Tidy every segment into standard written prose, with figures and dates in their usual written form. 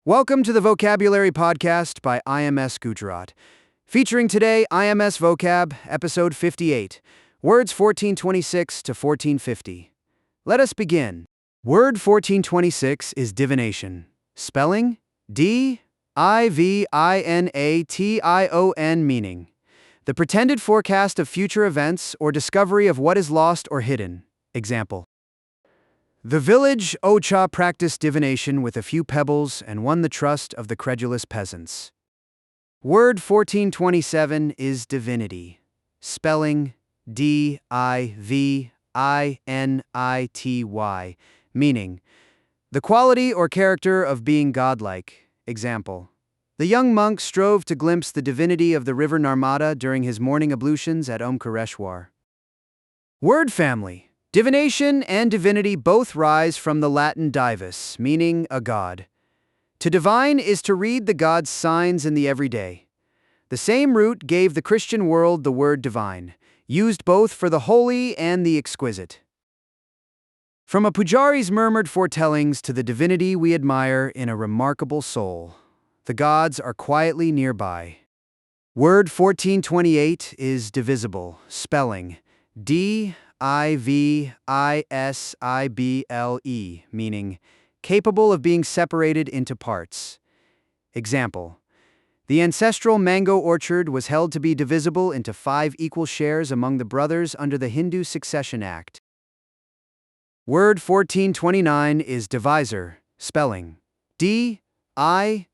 Welcome to the Vocabulary Podcast by IMS Gujarat. Featuring today IMS Vocab, episode 58, words 1426 to 1450. Let us begin. Word 1426 is divination. Spelling: Divination, meaning the pretended forecast of future events or discovery of what is lost or hidden. Example: the village Ocha practiced divination with a few pebbles and won the trust of the credulous peasants. Word 1427 is divinity. Spelling: Divinity, meaning the quality or character of being godlike. Example: the young monk strove to glimpse the divinity of the river Narmada during his morning ablutions at Omkareshwar. Word family: divination and divinity both rise from the Latin divus, meaning a god. To divine is to read the god's signs in the everyday. The same root gave the Christian world the word divine, used both for the holy and the exquisite. From a pujari's murmured foretellings to the divinity we admire in a remarkable soul, the gods are quietly nearby. Word 1428 is divisible. Spelling: Divisible, meaning capable of being separated into parts. Example: the ancestral mango orchard was held to be divisible into 5 equal shares among the brothers under the Hindu Succession Act. Word 1429 is divisor. Spelling: Divisor,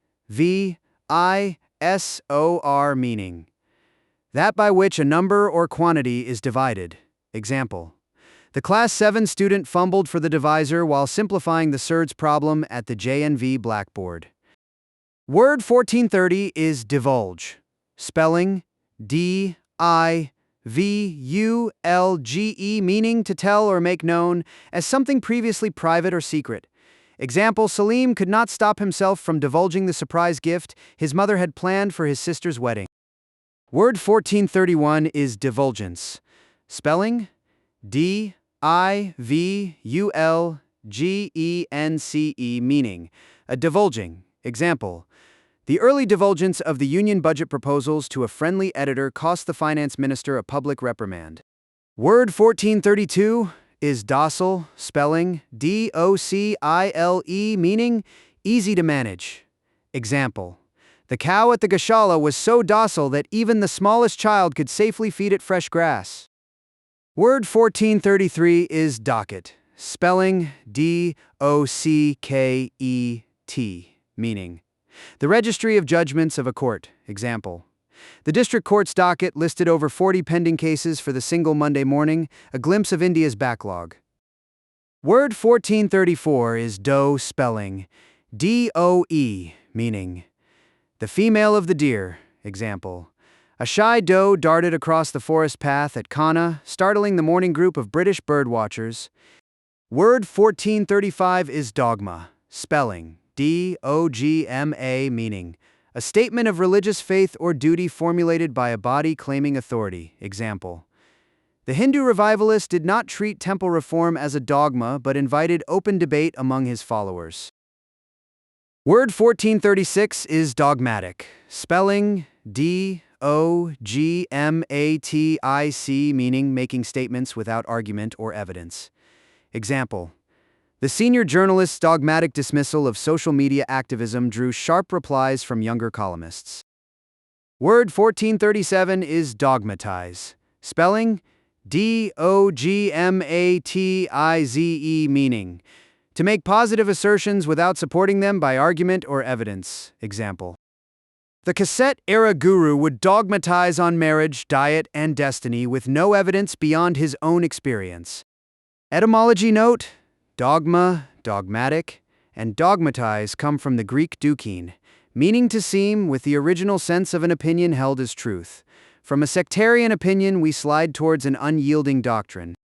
meaning that by which a number or quantity is divided. Example: the Class 7 student fumbled for the divisor while simplifying the surds problem at the JNV blackboard. Word 1430 is divulge. Spelling: Divulge, meaning to tell or make known as something previously private or secret. Example: Salim could not stop himself from divulging the surprise gift his mother had planned for his sister's wedding. Word 1431 is divulgence. Spelling: Divulgence, meaning a divulging. Example: the early divulgence of the union budget proposals to a friendly editor cost the finance minister a public reprimand. Word 1432 is docile. Spelling: Docile, meaning easy to manage. Example: the cow at the Goshala was so docile that even the smallest child could safely feed it fresh grass. Word 1433 is docket. Spelling: Docket, meaning the registry of judgments of a court. Example: the district court's docket listed over 40 pending cases for the single Monday morning, a glimpse of India's backlog. Word 1434 is doe. Spelling: Doe, meaning the female of the deer. Example: a shy doe darted across the forest path at Kana, startling the morning group of British birdwatchers. Word 1435 is dogma. Spelling: Dogma, meaning a statement of religious faith or duty formulated by a body claiming authority. Example: the Hindu revivalist did not treat temple reform as a dogma but invited open debate among his followers. Word 1436 is dogmatic. Spelling: Dogmatic, meaning making statements without argument or evidence. Example: the senior journalist's dogmatic dismissal of social media activism drew sharp replies from younger columnists. Word 1437 is dogmatize. Spelling: Dogmatize, meaning to make positive assertions without supporting them by argument or evidence. Example: the cassette-era guru would dogmatize on marriage, diet, and destiny with no evidence beyond his own experience. Etymology note: dogma, dogmatic, and dogmatize come from the Greek doukein, meaning to seem, with the original sense of an opinion held as truth. From a sectarian opinion, we slide towards an unyielding doctrine.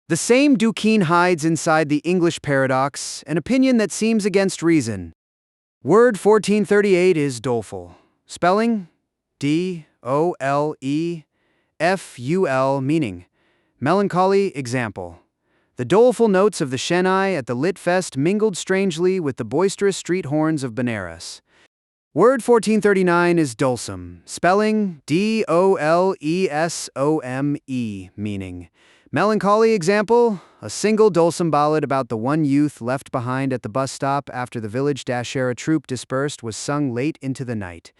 The same doukein hides inside the English paradox, an opinion that seems against reason. Word 1438 is doleful. Spelling: Doleful, meaning melancholy. Example: The doleful notes of the Chennai at the Lit Fest mingled strangely with the boisterous street horns of Benares. Word 1439 is dulcem, spelling D-O-L-E-S-O-M-E, meaning melancholy. Example, a single dulcem ballad about the one youth left behind at the bus stop after the village dashera troop dispersed was sung late into the night.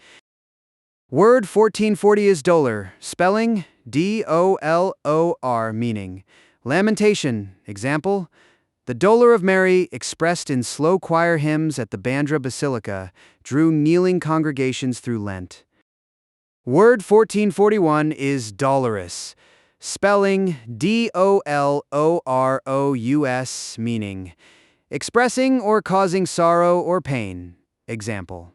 Word 1440 is dolor, spelling D-O-L-O-R, meaning lamentation. Example, the dolor of Mary, expressed in slow choir hymns at the Bandra Basilica, drew kneeling congregations through Lent. Word 1441 is dolorous, spelling D-O-L-O-R-O-U-S, meaning expressing or causing sorrow or pain. Example,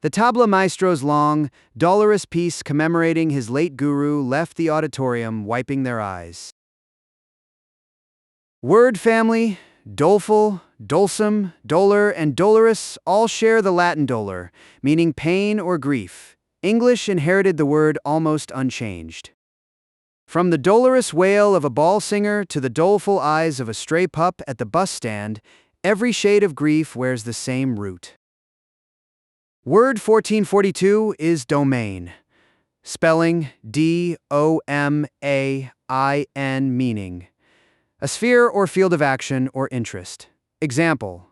the tabla maestro's long, dolorous piece commemorating his late guru left the auditorium wiping their eyes. Word family, doleful, dulcem, dolor, and dolorous all share the Latin dolor, meaning pain or grief. English inherited the word almost unchanged. From the dolorous wail of a ball singer to the doleful eyes of a stray pup at the bus stand, every shade of grief wears the same root. Word 1442 is domain, spelling D-O-M-A-I-N, meaning a sphere or field of action or interest. Example,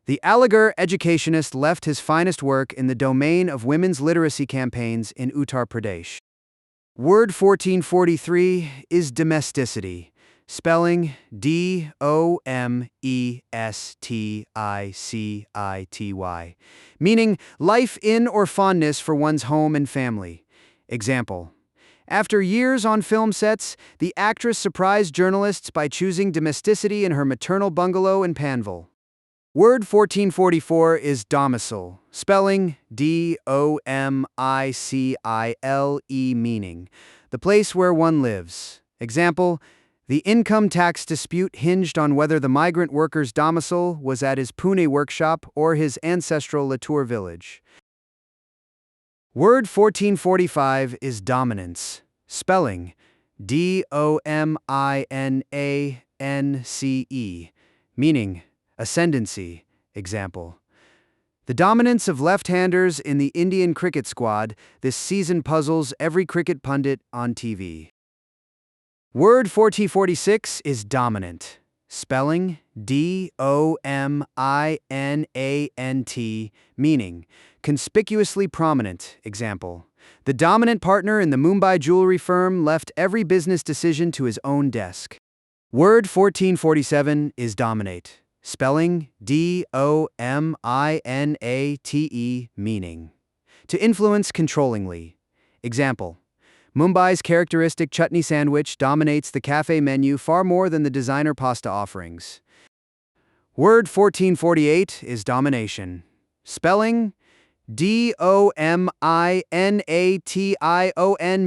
the Aligarh educationist left his finest work in the domain of women's literacy campaigns in Uttar Pradesh. Word 1443 is domesticity, spelling D-O-M-E-S-T-I-C-I-T-Y, meaning life in or fondness for one's home and family. Example, after years on film sets, the actress surprised journalists by choosing domesticity in her maternal bungalow in Panvel. Word 1444 is domicile, spelling D-O-M-I-C-I-L-E, meaning the place where one lives. Example, the income tax dispute hinged on whether the migrant worker's domicile was at his Pune workshop or his ancestral Latur village. Word 1445 is dominance, spelling D-O-M-I-N-A-N-C-E, meaning ascendancy. Example, the dominance of left-handers in the Indian cricket squad this season puzzles every cricket pundit on TV. Word 1446 is dominant, spelling D-O-M-I-N-A-N-T, meaning conspicuously prominent. Example, the dominant partner in the Mumbai jewelry firm left every business decision to his own desk. Word 1447 is dominate, spelling D-O-M-I-N-A-T-E, meaning to influence controllingly. Example, Mumbai's characteristic chutney sandwich dominates the cafe menu far more than the designer pasta offerings. Word 1448 is domination, spelling D-O-M-I-N-A-T-I-O-N,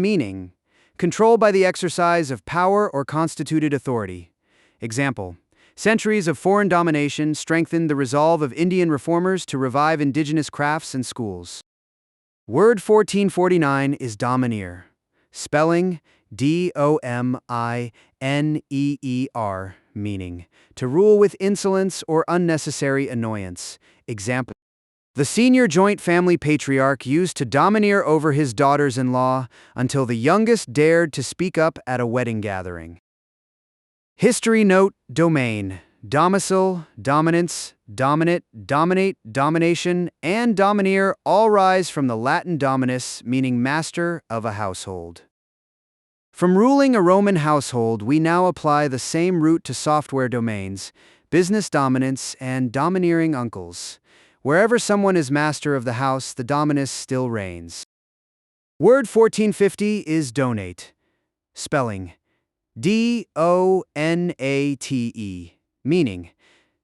meaning control by the exercise of power or constituted authority. Example, centuries of foreign domination strengthened the resolve of Indian reformers to revive indigenous crafts and schools. Word 1449 is domineer, spelling D-O-M-I-N-E-E-R, meaning to rule with insolence or unnecessary annoyance. Example, the senior joint family patriarch used to domineer over his daughters-in-law until the youngest dared to speak up at a wedding gathering. History note: domain, domicile, dominance, dominate, dominate, domination, and domineer all rise from the Latin dominus, meaning master of a household. From ruling a Roman household, we now apply the same root to software domains, business dominance, and domineering uncles. Wherever someone is master of the house, the dominus still reigns. Word 1450 is donate, spelling D-O-N-A-T-E, meaning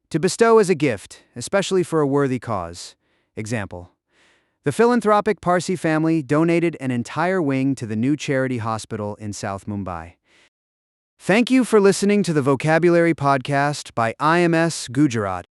to bestow as a gift, especially for a worthy cause. Example, the philanthropic Parsi family donated an entire wing to the new charity hospital in South Mumbai. Thank you for listening to the Vocabulary Podcast by IMS Gujarat.